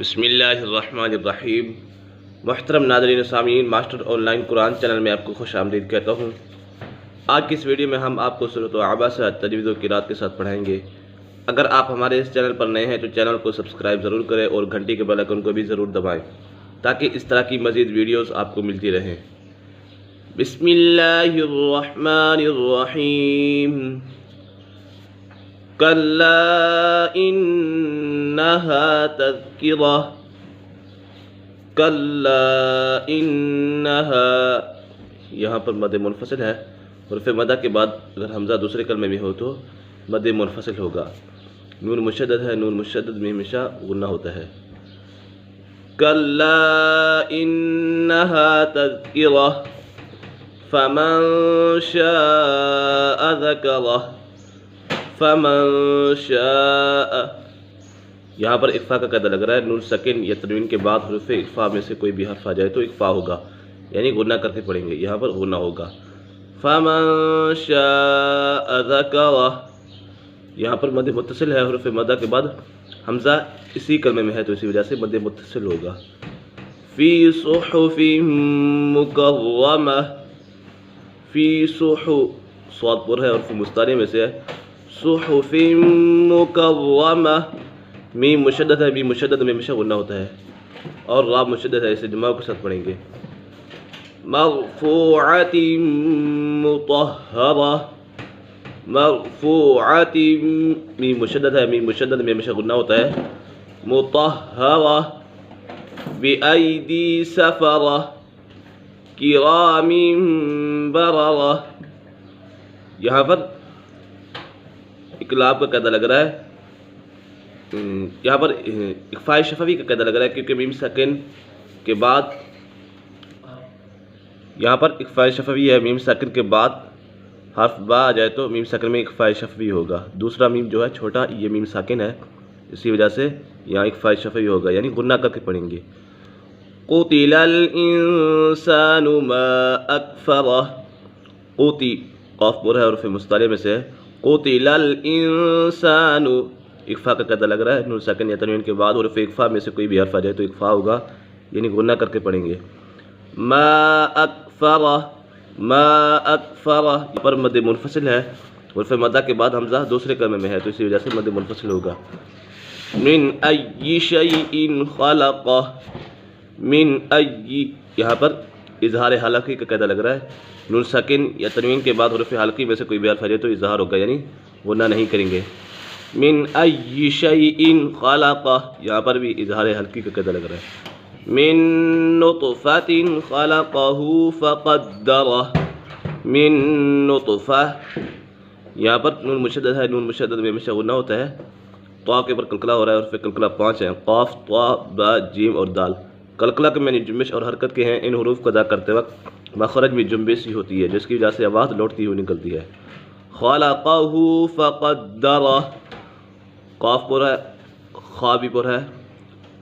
بسم اللہ الرحمن الرحیم۔ محترم ناظرین و سامعین، master on line Quran channel میں آپ کو خوش آمدید کہتا ہوں۔ آج کی اس ویڈیو میں ہم آپ کو سورۃ عبسہ تجوید و قرات کے ساتھ پڑھائیں گے۔ اگر آپ ہمارے اس چینل پر نئے ہیں تو چینل کو سبسکرائب ضرور کریں اور گھنٹی کے بیل آئیکن کو بھی ضرور دبائیں تاکہ اس طرح کی مزید ویڈیوز آپ کو ملتی رہیں۔ بسم اللہ الرحمن الرحیم۔ کلا انہا تذکرہ، کلا انہا، یہاں پر مد منفصل ہے، حرف مدہ کے بعد اگر حمزہ دوسرے کلمے میں ہو تو مد منفصل ہوگا۔ نون مشدد ہے، نون مشدد میں ہمیشہ غنہ ہوتا ہے۔ کلا انہا تذکرہ فمن شاء ذکرہ، فمن شاء، یہاں پر اخفاء کا قاعدہ لگ رہا ہے۔ نون سکن یا تنوین کے بعد حروف اخفاء میں سے کوئی بھی حرف آ جائے تو اخفاء ہوگا، یعنی غنہ کر کے پڑھیں گے، یہاں پر غنہ ہوگا۔ فمن شاء ذکرہ، یہاں پر مد متصل ہے، حروف مدہ کے بعد حمزہ اسی کلمے میں ہے تو اسی وجہ سے مد متصل ہوگا۔ فی صحف مکرمہ، فی صحف، صاد پر ہے، حرف مستعلی میں سے ہے۔ صحف مکرمہ، میم مشدد ہے، میم مشدد میں ہمیشہ غنہ ہوتا ہے، اور را مشدد ہے، اسے جماع کے ساتھ پڑھیں گے۔ مرفوعۃ مطہرہ، مرفوعۃ، میم مشدد ہے، میم مشدد میں ہمیشہ غنہ ہوتا ہے۔ مطہرہ بأیدی سفرہ کرام بررہ، یہاں پر اقلاب کا قاعدہ لگ رہا ہے، یہاں پر اخفاء شفوی کا قاعدہ لگ رہا ہے کیونکہ میم ساکن کے بعد، یہاں پر اخفاء شفوی ہے، میم ساکن کے بعد حرف با آ جائے تو میم ساکن میں اخفاء شفوی ہوگا۔ دوسرا میم جو ہے چھوٹا، یہ میم ساکن ہے، اسی وجہ سے یہاں اخفاء شفوی ہوگا، یعنی غنہ کر کے پڑھیں گے۔ قتل الانسان ما اکفرہ، قوتی، قاف پر ہے، حرف مستعلی میں سے ہے۔ قتل الانسان، اخفاء کا قاعدہ لگ رہا ہے، نون ساکن یا تنوین کے بعد حرف اخفاء میں سے کوئی بھی حرف آ جائے تو اخفاء ہوگا، یعنی غنہ کر کے پڑھیں گے۔ ما اکفرہ، ما اکفرہ، یہاں پر مد منفصل ہے، حرف مدہ کے بعد حمزہ دوسرے کلمے میں ہے تو اسی وجہ سے مد منفصل ہوگا۔ من ای شیء خلقہ، من ای، یہاں پر اظہار حلقی کا قاعدہ لگ رہا ہے، نون ساکن یا تنوین کے بعد حرف حلقی میں سے کوئی بھی حرف آ جائے تو اظہار ہوگا، یعنی غنہ نہیں کریں گے۔ من ای شیء خلقہ، یہاں پر بھی اظہار حلقی کا قاعدہ لگ رہا ہے۔ من نطفۃ خلقہ فقدرہ، من نطفہ، یہاں پر نون مشدد ہے، نون مشدد میں ہمیشہ غنہ ہوتا ہے۔ طا کے اوپر قلقلہ ہو رہا ہے، اور پھر قلقلہ 5 ہیں، قاف، طا، با، جیم اور دال۔ قلقلہ کے معنی جنبش اور حرکت کے ہیں، ان حروف کو ادا کرتے وقت مخرج میں جنبش ہی ہوتی ہے جس کی وجہ سے آواز لوٹتی ہوئی نکلتی ہے۔ خلقہ فقدرہ، قاف پر ہے، خا بھی پر ہے،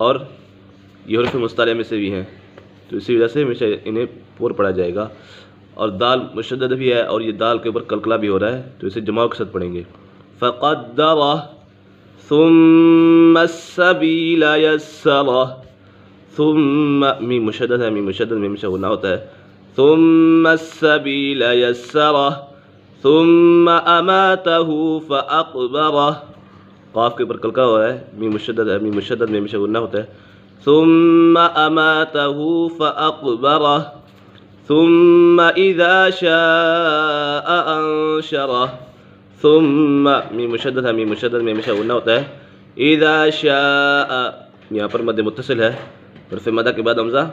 اور یہ حروف مستعلی میں سے بھی ہیں تو اسی وجہ سے ہمیشہ انہیں پور پڑھا جائے گا۔ اور دال مشدد بھی ہے اور یہ دال کے اوپر قلقلہ بھی ہو رہا ہے تو اسے جماع کے ساتھ پڑھیں گے۔ فقدرہ ثم السبیل یسرہ، ثم، میم مشدد ہے، میم مشدد میں ہمیشہ غنہ ہوتا ہے۔ ثم السبیل یسرہ ثم اماتہ فاقبرہ، قاف کے اوپر قلقلہ ہو رہا ہے، میم مشدد ہے، میم مشدد میں ہمیشہ غنہ ہوتا ہے۔ ثم اماتہ فاقبرہ ثم اذا شاء انشرہ، ثم، میم مشدد ہے، میم مشدد میں ہمیشہ غنہ ہوتا ہے۔ اذا شاء، یہاں پر مد متصل ہے، حرف مدہ کے بعد حمزہ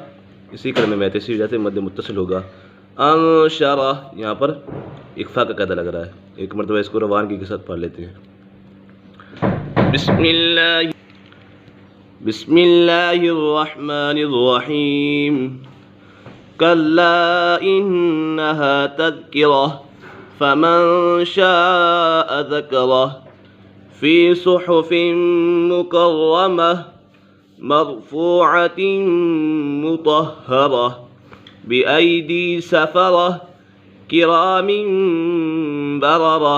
اسی کلمے میں ہے، اسی وجہ سے مد متصل ہوگا۔ انشرہ، یہاں پر اخفاء کا قاعدہ لگ رہا ہے، ایک مرتبہ اس کو روانگی کے ساتھ پڑھ لیتے ہیں۔ بسم اللہ الرحمن الرحیم۔ کلا انہا تذکرہ فمن شاء ذکرہ فی صحف مکرمہ مرفوعۃ مطہرہ بأیدی سفرہ کرام بررہ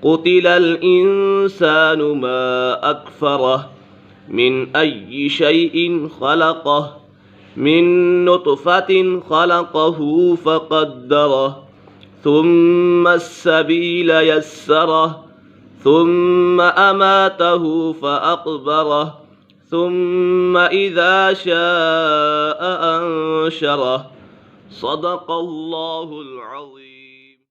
قتل الانسان ما اکفرہ من أي شيء خلقه من نطفة خلقه فقدره ثم السبيل يسره ثم أماته فأقبره ثم إذا شاء أنشره صدق الله العظيم.